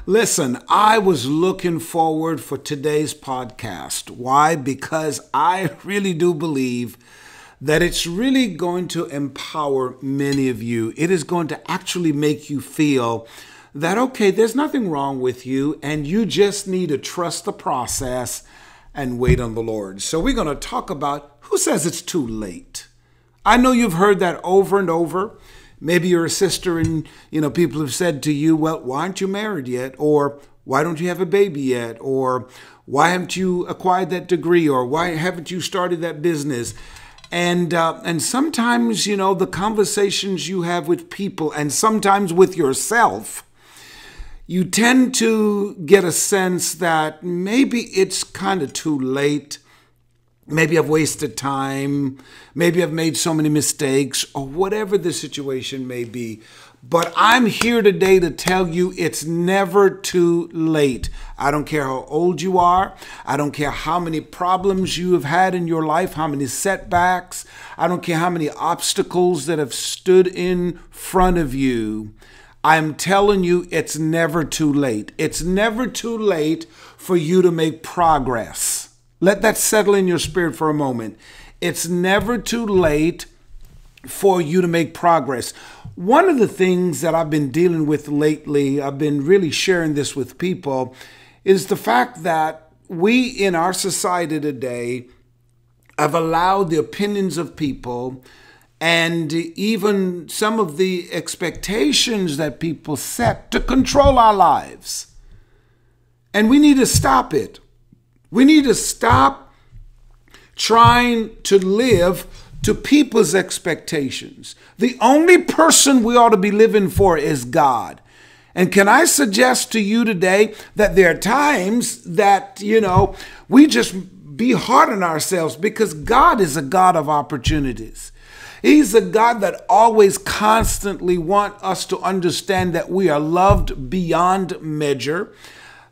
Listen, I was looking forward for today's podcast. Why? Because I really do believe that it's really going to empower many of you. It is going to actually make you feel that, okay, there's nothing wrong with you, and you just need to trust the process and wait on the Lord. So we're going to talk about who says it's too late. I know you've heard that over and over. Maybe you're a sister and, people have said to you, well, why aren't you married yet? Or why don't you have a baby yet? Or why haven't you acquired that degree? Or why haven't you started that business? And sometimes, the conversations you have with people and sometimes with yourself, you tend to get a sense that maybe it's kind of too late. Maybe I've wasted time. Maybe I've made so many mistakes, or whatever the situation may be. But I'm here today to tell you it's never too late. I don't care how old you are. I don't care how many problems you have had in your life, how many setbacks. I don't care how many obstacles that have stood in front of you. I'm telling you, it's never too late. It's never too late for you to make progress. Let that settle in your spirit for a moment. It's never too late for you to make progress. One of the things that I've been dealing with lately, I've been really sharing this with people, is the fact that we in our society today have allowed the opinions of people and even some of the expectations that people set to control our lives. And we need to stop it. We need to stop trying to live to people's expectations. The only person we ought to be living for is God. And can I suggest to you today that there are times that, we just be hard on ourselves, because God is a God of opportunities. He's a God that always constantly wants us to understand that we are loved beyond measure,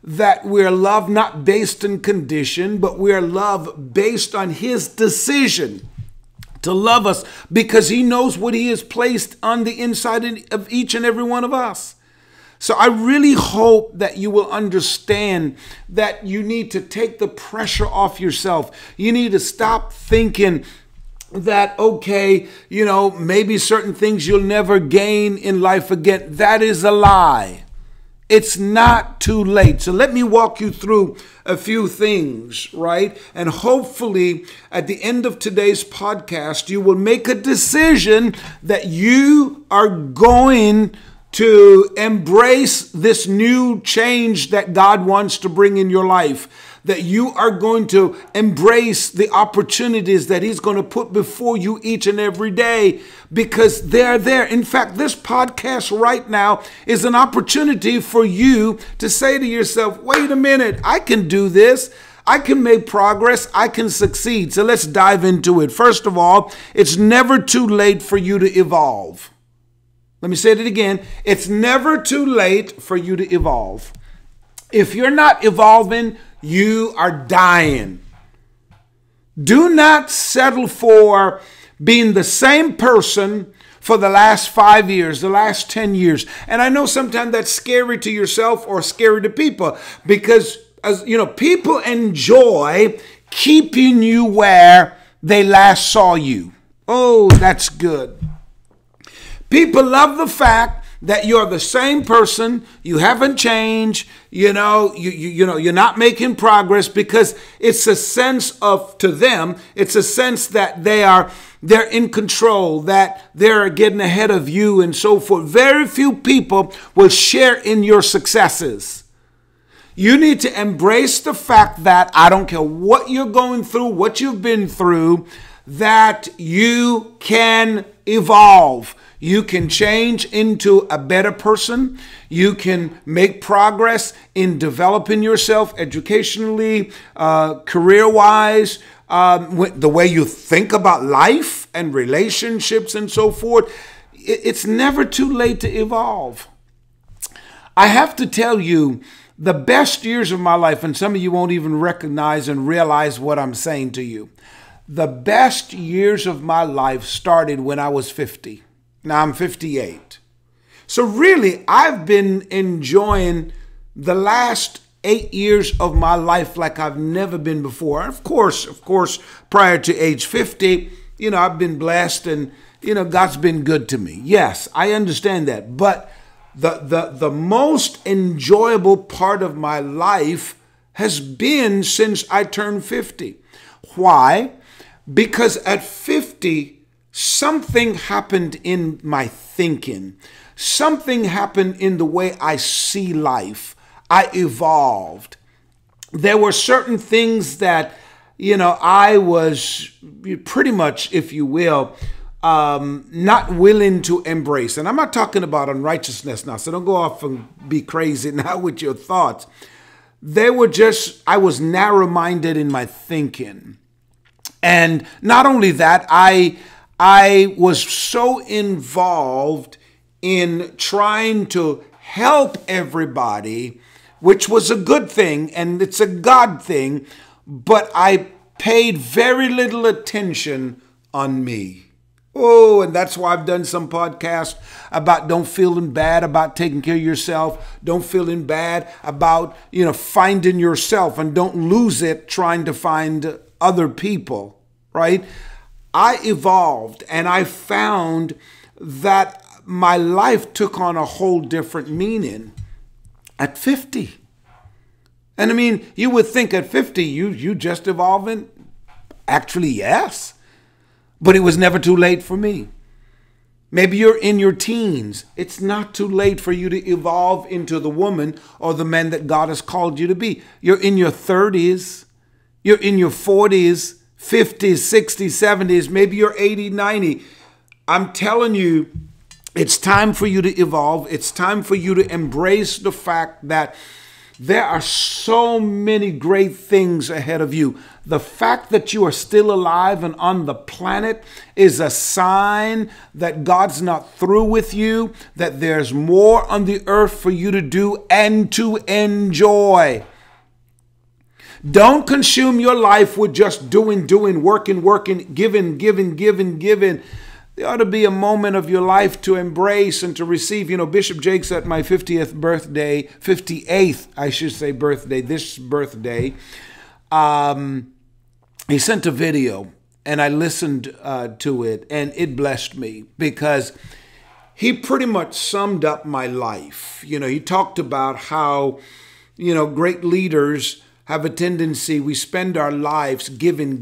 that we're loved not based on condition, but we're loved based on His decision to love us, because He knows what He has placed on the inside of each and every one of us. So I really hope that you will understand that you need to take the pressure off yourself. You need to stop thinking that, okay, maybe certain things you'll never gain in life again. That is a lie. It's not too late. So let me walk you through a few things, right? And hopefully at the end of today's podcast, you will make a decision that you are going to embrace this new change that God wants to bring in your life, that you are going to embrace the opportunities that He's going to put before you each and every day, because they're there. In fact, this podcast right now is an opportunity for you to say to yourself, wait a minute, I can do this. I can make progress. I can succeed. So let's dive into it. First of all, it's never too late for you to evolve. Let me say it again. It's never too late for you to evolve. If you're not evolving, you are dying. Do not settle for being the same person for the last 5 years, the last 10 years. And I know sometimes that's scary to yourself or scary to people, because people enjoy keeping you where they last saw you. Oh, that's good. People love the fact that you're the same person, you haven't changed, you're not making progress, because it's a sense of, to them, it's a sense that they're in control, that they're getting ahead of you and so forth. Very few people will share in your successes. You need to embrace the fact that I don't care what you're going through, what you've been through, that you can evolve. You can change into a better person. You can make progress in developing yourself educationally, career-wise, the way you think about life and relationships and so forth. It's never too late to evolve. I have to tell you, the best years of my life, and some of you won't even recognize and realize what I'm saying to you, the best years of my life started when I was 50. Now I'm 58. So really, I've been enjoying the last 8 years of my life like I've never been before. Of course, prior to age 50, I've been blessed and, God's been good to me. Yes, I understand that. But the most enjoyable part of my life has been since I turned 50. Why? Because at 50, something happened in my thinking. Something happened in the way I see life. I evolved. There were certain things that, I was pretty much, if you will, not willing to embrace. And I'm not talking about unrighteousness now, so don't go off and be crazy now with your thoughts. I was narrow-minded in my thinking. And not only that, I was so involved in trying to help everybody, which was a good thing, and it's a God thing, but I paid very little attention on me. Oh, and that's why I've done some podcasts about don't feeling bad about taking care of yourself. Don't feeling bad about, finding yourself, and don't lose it trying to find other people, right? I evolved and I found that my life took on a whole different meaning at 50. And I mean, you would think at 50, you just evolving? Actually, yes. But it was never too late for me. Maybe you're in your teens. It's not too late for you to evolve into the woman or the man that God has called you to be. You're in your 30s. You're in your 40s, 50s, 60s, 70s. Maybe you're 80, 90. I'm telling you, it's time for you to evolve. It's time for you to embrace the fact that there are so many great things ahead of you. The fact that you are still alive and on the planet is a sign that God's not through with you, that there's more on the earth for you to do and to enjoy. Don't consume your life with just doing, working, giving. There ought to be a moment of your life to embrace and to receive. Bishop Jakes at my 58th birthday, this birthday, he sent a video and I listened to it, and it blessed me because he pretty much summed up my life. He talked about how, great leaders have a tendency, we spend our lives giving,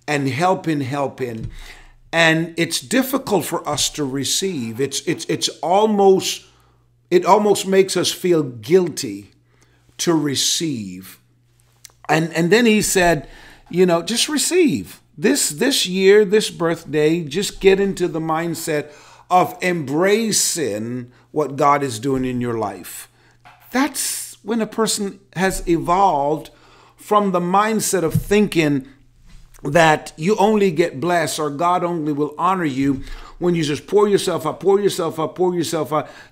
and helping. And it's difficult for us to receive. It almost makes us feel guilty to receive. And then he said, just receive. This year, this birthday, just get into the mindset of embracing what God is doing in your life. That's when a person has evolved from the mindset of thinking that you only get blessed or God only will honor you when you just pour yourself out.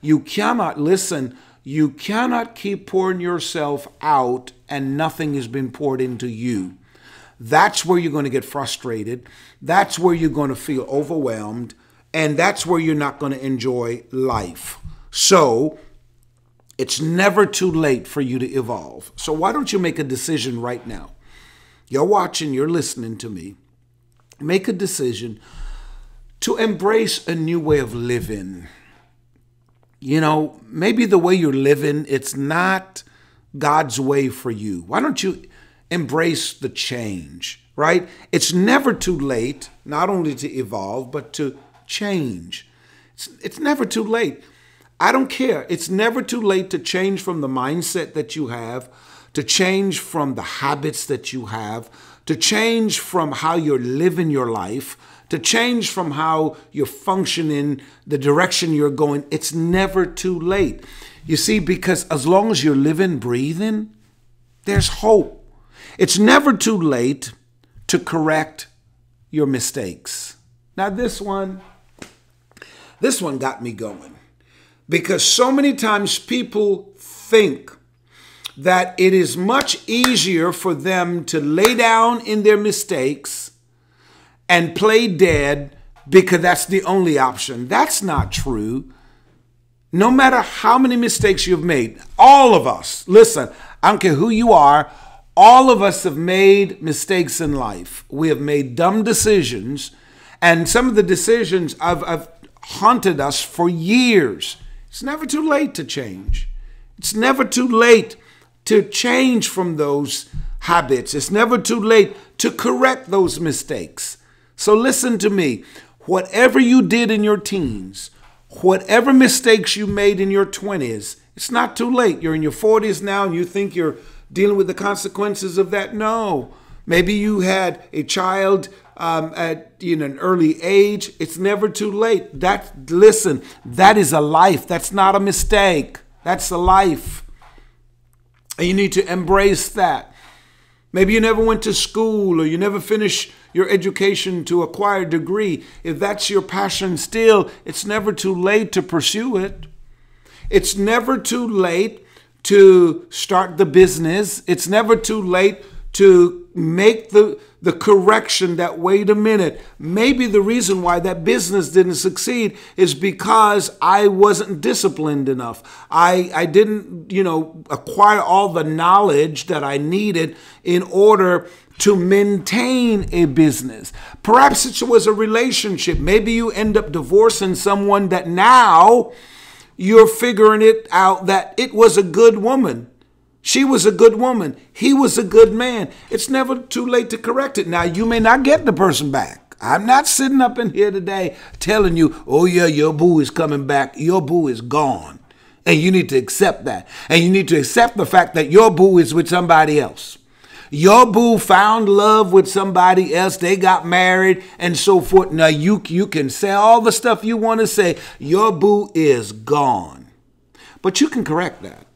You cannot keep pouring yourself out and nothing has been poured into you. That's where you're going to get frustrated. That's where you're going to feel overwhelmed. And that's where you're not going to enjoy life. So it's never too late for you to evolve. So why don't you make a decision right now? You're watching, you're listening to me. Make a decision to embrace a new way of living. Maybe the way you're living, it's not God's way for you. Why don't you embrace the change, right? It's never too late, not only to evolve, but to change. It's never too late. I don't care. It's never too late to change from the mindset that you have, to change from the habits that you have, to change from how you're living your life, to change from how you're functioning, the direction you're going. It's never too late. You see, because as long as you're living, breathing, there's hope. It's never too late to correct your mistakes. Now, this one got me going, because so many times people think that it is much easier for them to lay down in their mistakes and play dead because that's the only option. That's not true. No matter how many mistakes you've made, all of us, listen, I don't care who you are, all of us have made mistakes in life. We have made dumb decisions, and some of the decisions have haunted us for years. It's never too late to change. It's never too late to change from those habits. It's never too late to correct those mistakes. So listen to me. Whatever you did in your teens, whatever mistakes you made in your 20s, it's not too late. You're in your 40s now and you think you're dealing with the consequences of that. No. Maybe you had a child at an early age. It's never too late. Listen, that is a life. That's not a mistake. That's a life. And you need to embrace that. Maybe you never went to school or you never finished your education to acquire a degree. If that's your passion still, it's never too late to pursue it. It's never too late to start the business. It's never too late to make the correction that, wait a minute, maybe the reason why that business didn't succeed is because I wasn't disciplined enough. I didn't, acquire all the knowledge that I needed in order to maintain a business. Perhaps it was a relationship. Maybe you end up divorcing someone that now you're figuring it out that it was a good woman. She was a good woman. He was a good man. It's never too late to correct it. Now, you may not get the person back. I'm not sitting up in here today telling you, oh yeah, your boo is coming back. Your boo is gone. And you need to accept that. And you need to accept the fact that your boo is with somebody else. Your boo found love with somebody else. They got married and so forth. Now, you can say all the stuff you want to say. Your boo is gone. But you can correct that.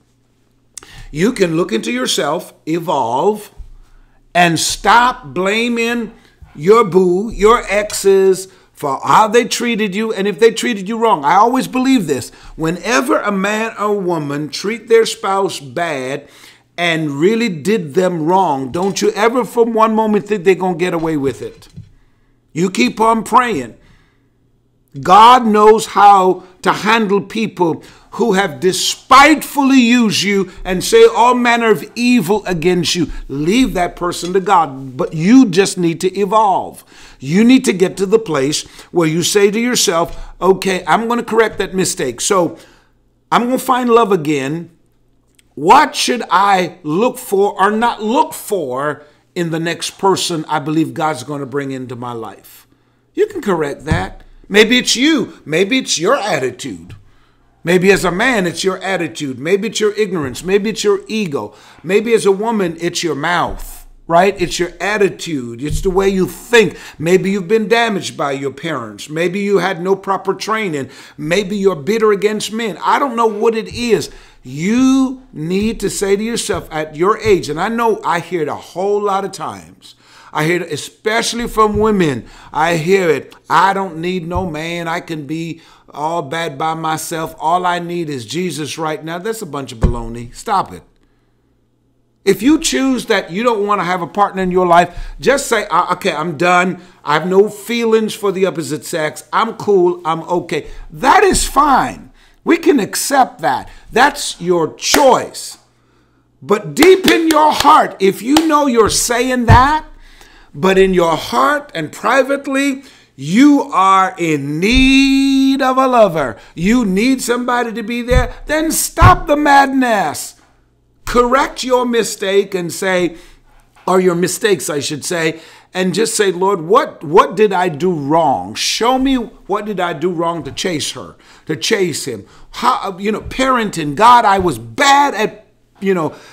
You can look into yourself, evolve, and stop blaming your boo, your exes, for how they treated you and if they treated you wrong. I always believe this. Whenever a man or woman treat their spouse bad and really did them wrong, don't you ever for one moment think they're going to get away with it. You keep on praying. God knows how to handle people who have despitefully used you and say all manner of evil against you. Leave that person to God, but you just need to evolve. You need to get to the place where you say to yourself, okay, I'm going to correct that mistake. So I'm going to find love again. What should I look for or not look for in the next person I believe God's going to bring into my life? You can correct that. Maybe it's you. Maybe it's your attitude. Maybe as a man, it's your attitude. Maybe it's your ignorance. Maybe it's your ego. Maybe as a woman, it's your mouth, right? It's your attitude. It's the way you think. Maybe you've been damaged by your parents. Maybe you had no proper training. Maybe you're bitter against men. I don't know what it is. You need to say to yourself at your age, and I know I hear it a whole lot of times. I hear it especially from women. I hear it. I don't need no man. I can be all bad by myself. All I need is Jesus right now. That's a bunch of baloney. Stop it. If you choose that you don't want to have a partner in your life, just say, okay, I'm done. I have no feelings for the opposite sex. I'm cool. I'm okay. That is fine. We can accept that. That's your choice. But deep in your heart, if you know you're saying that, but in your heart and privately, you are in need of a lover. You need somebody to be there. Then stop the madness. Correct your mistake and say, or your mistakes, I should say, and just say, Lord, what did I do wrong? Show me what did I do wrong to chase her, to chase him. How, parenting. God, I was bad at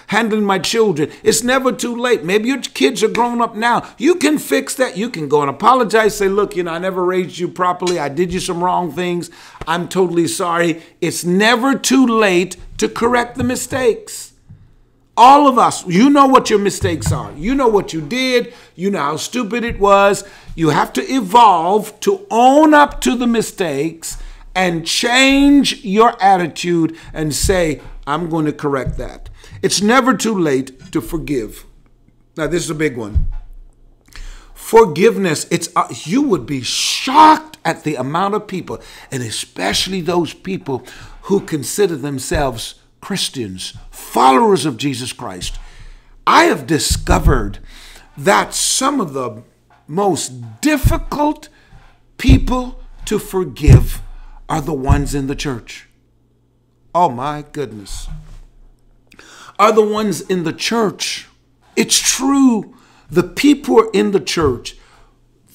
handling my children. It's never too late. Maybe your kids are grown up now. You can fix that. You can go and apologize. Say, look, I never raised you properly. I did you some wrong things. I'm totally sorry. It's never too late to correct the mistakes. All of us, you know what your mistakes are. You know what you did. You know how stupid it was. You have to evolve to own up to the mistakes and change your attitude and say, I'm going to correct that. It's never too late to forgive. Now, this is a big one. Forgiveness, you would be shocked at the amount of people, and especially those people who consider themselves Christians, followers of Jesus Christ, I have discovered that some of the most difficult people to forgive are the ones in the church. Oh my goodness. Are the ones in the church. It's true. The people who are in the church,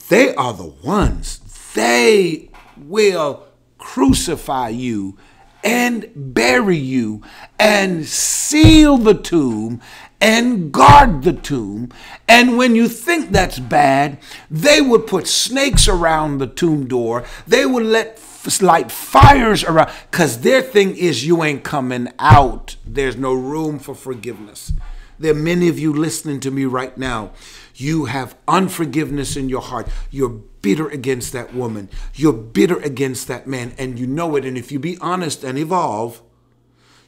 they are the ones. They will crucify you and bury you and seal the tomb and guard the tomb. And when you think that's bad, they would put snakes around the tomb door. They would light fires around, because their thing is you ain't coming out. There's no room for forgiveness. There are many of you listening to me right now. You have unforgiveness in your heart. You're bitter against that woman. You're bitter against that man, and you know it. And if you be honest and evolve,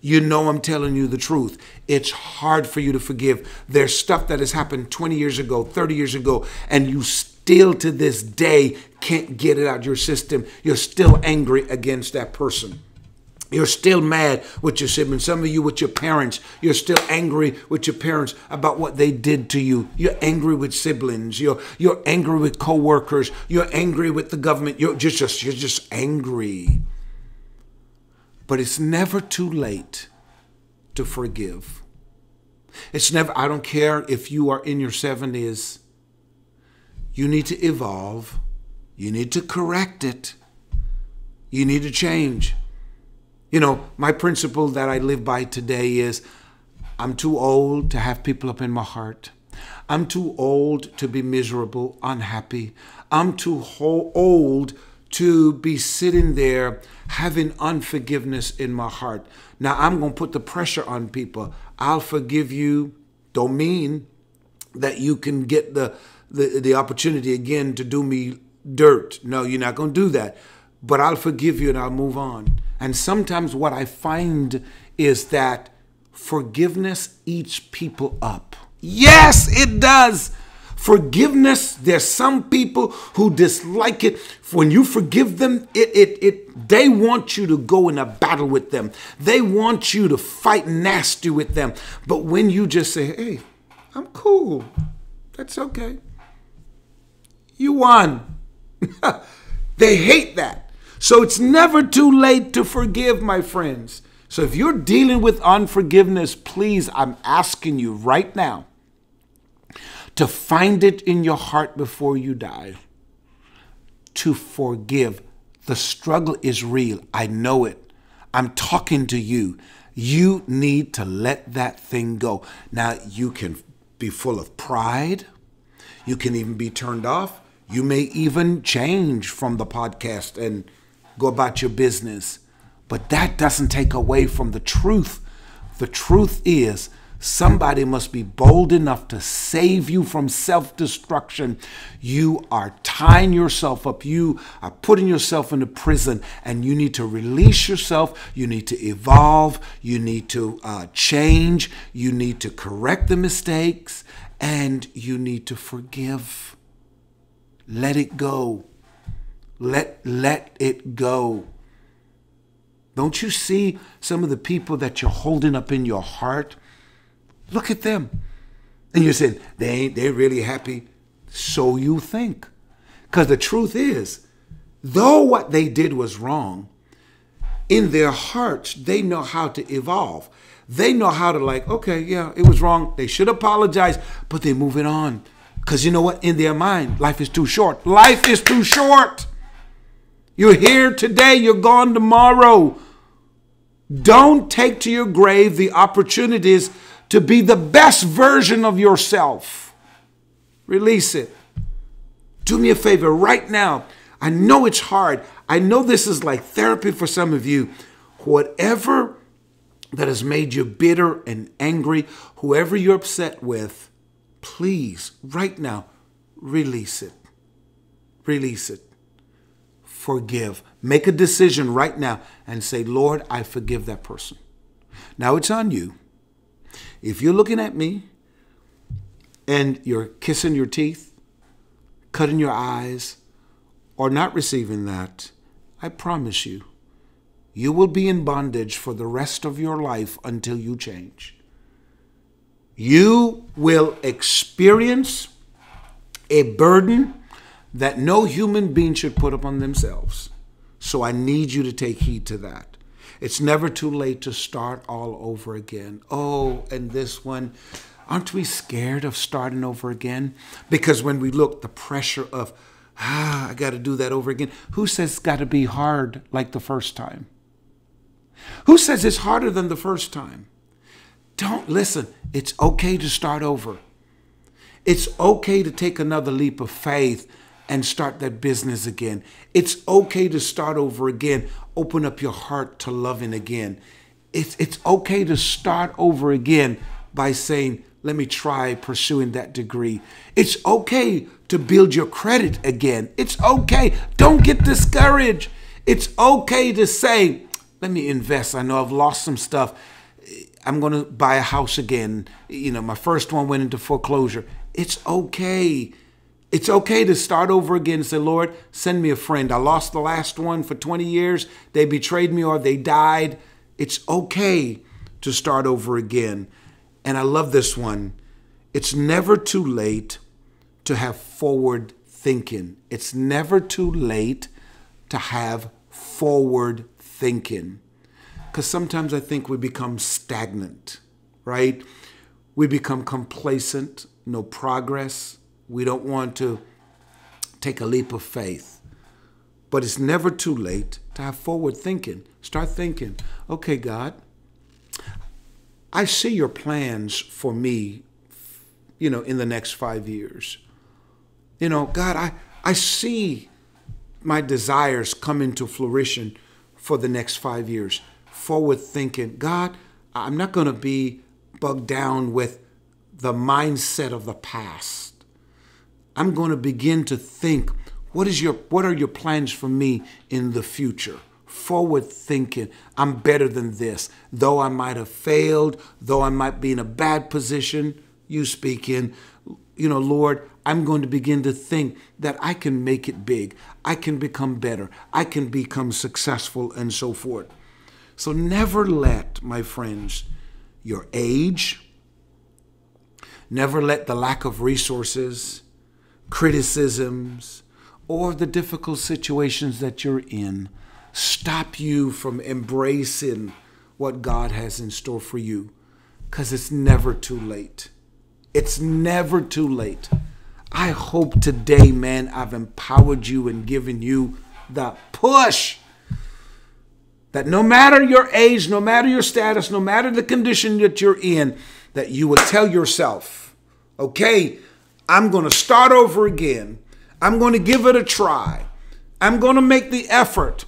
you know I'm telling you the truth. It's hard for you to forgive. There's stuff that has happened 20 years ago, 30 years ago, and you still to this day can't get it out your system. You're still angry against that person. You're still mad with your siblings. Some of you with your parents. You're still angry with your parents about what they did to you. You're angry with siblings. You're angry with coworkers. You're angry with the government. You're just angry. But it's never too late to forgive. It's never, I don't care if you are in your 70s. You need to evolve. You need to correct it. You need to change. You know, my principle that I live by today is I'm too old to have people up in my heart. I'm too old to be miserable, unhappy. I'm too old to be sitting there having unforgiveness in my heart. Now, I'm going to put the pressure on people. I'll forgive you. Don't mean that you can get the opportunity again to do me dirt. No, you're not going to do that. But I'll forgive you and I'll move on. And sometimes what I find is that forgiveness eats people up. Yes, it does. Forgiveness, there's some people who dislike it. When you forgive them, they want you to go in a battle with them. They want you to fight nasty with them. But when you just say, hey, I'm cool. That's okay. You won. They hate that. So it's never too late to forgive, my friends. So if you're dealing with unforgiveness, please, I'm asking you right now to find it in your heart before you die, to forgive. The struggle is real. I know it. I'm talking to you. You need to let that thing go. Now, you can be full of pride. You can even be turned off. You may even change from the podcast and go about your business. But that doesn't take away from the truth. The truth is somebody must be bold enough to save you from self-destruction. You are tying yourself up. You are putting yourself into prison, and you need to release yourself. You need to evolve. You need to change. You need to correct the mistakes, and you need to forgive. Let it go. Let it go. Don't you see some of the people that you're holding up in your heart? Look at them. And you're saying, they're really happy. So you think. Because the truth is, though what they did was wrong, in their hearts, they know how to evolve. They know how to okay, yeah, it was wrong. They should apologize, but they're moving on. Because you know what? In their mind, life is too short. Life is too short. You're here today, you're gone tomorrow. Don't take to your grave the opportunities to be the best version of yourself. Release it. Do me a favor right now. I know it's hard. I know this is like therapy for some of you. Whatever that has made you bitter and angry, whoever you're upset with, please, right now, release it. Release it. Forgive. Make a decision right now and say, Lord, I forgive that person. Now it's on you. If you're looking at me and you're kissing your teeth, cutting your eyes, or not receiving that, I promise you, you will be in bondage for the rest of your life until you change. You will experience a burden that no human being should put upon themselves. So I need you to take heed to that. It's never too late to start all over again. Oh, and this one, aren't we scared of starting over again? Because when we look, the pressure of, I got to do that over again. Who says it's got to be hard like the first time? Who says it's harder than the first time? Don't listen. It's okay to start over. It's okay to take another leap of faith and start that business again. It's okay to start over again. Open up your heart to loving again. It's okay to start over again by saying, let me try pursuing that degree. It's okay to build your credit again. It's okay. Don't get discouraged. It's okay to say, let me invest. I know I've lost some stuff. I'm going to buy a house again. My first one went into foreclosure. It's okay. It's okay to start over again and say, Lord, send me a friend. I lost the last one for 20 years. They betrayed me or they died. It's okay to start over again. And I love this one. It's never too late to have forward thinking. It's never too late to have forward thinking. Because sometimes I think we become stagnant, right? We become complacent, no progress. We don't want to take a leap of faith. But it's never too late to have forward thinking. Start thinking, okay, God, I see your plans for me, in the next 5 years. God, I see my desires come into fruition for the next 5 years. Forward thinking. God, I'm not going to be bogged down with the mindset of the past. I'm going to begin to think, what are your plans for me in the future? Forward thinking. I'm better than this. Though I might have failed, though I might be in a bad position, you speak in, Lord, I'm going to begin to think that I can make it big. I can become better. I can become successful and so forth. So never let, my friends, your age, never let the lack of resources, criticisms, or the difficult situations that you're in stop you from embracing what God has in store for you, because it's never too late. It's never too late. I hope today, man, I've empowered you and given you the push that no matter your age, no matter your status, no matter the condition that you're in, that you will tell yourself, okay, I'm going to start over again. I'm going to give it a try. I'm going to make the effort.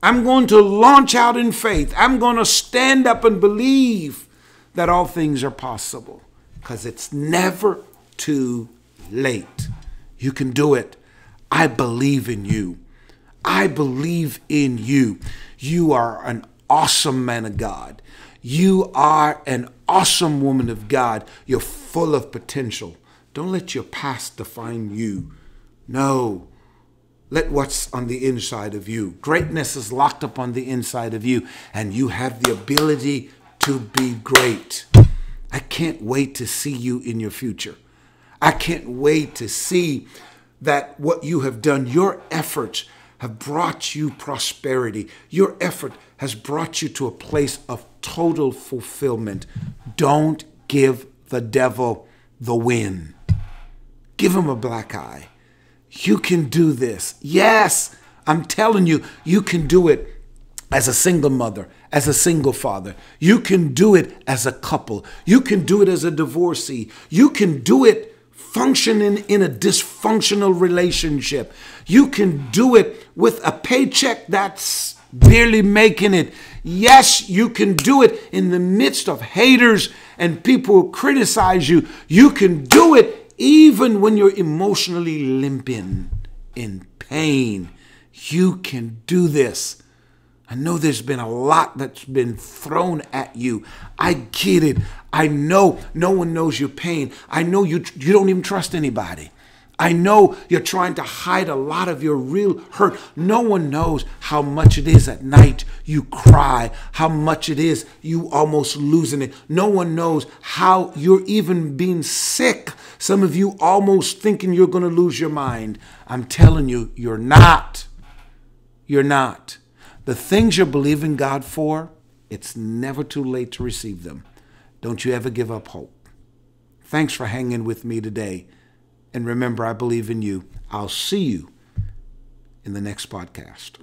I'm going to launch out in faith. I'm going to stand up and believe that all things are possible, because it's never too late. You can do it. I believe in you. I believe in you. You are an awesome man of God. You are an awesome woman of God. You're full of potential. Don't let your past define you. No. Let what's on the inside of you. Greatness is locked up on the inside of you, and you have the ability to be great. I can't wait to see you in your future. I can't wait to see that what you have done, your efforts have brought you prosperity. Your effort has brought you to a place of total fulfillment. Don't give the devil the win. Give him a black eye. You can do this. Yes, I'm telling you, you can do it as a single mother, as a single father. You can do it as a couple. You can do it as a divorcee. You can do it functioning in a dysfunctional relationship. You can do it with a paycheck that's barely making it. Yes, you can do it in the midst of haters and people who criticize you. You can do it even when you're emotionally limping, in pain. You can do this. I know there's been a lot that's been thrown at you. I get it. I know no one knows your pain. I know you don't even trust anybody. I know you're trying to hide a lot of your real hurt. No one knows how much it is at night you cry, how much it is you almost losing it. No one knows how you're even being sick. Some of you almost thinking you're going to lose your mind. I'm telling you, you're not. You're not. The things you're believing God for, it's never too late to receive them. Don't you ever give up hope. Thanks for hanging with me today. And remember, I believe in you. I'll see you in the next podcast.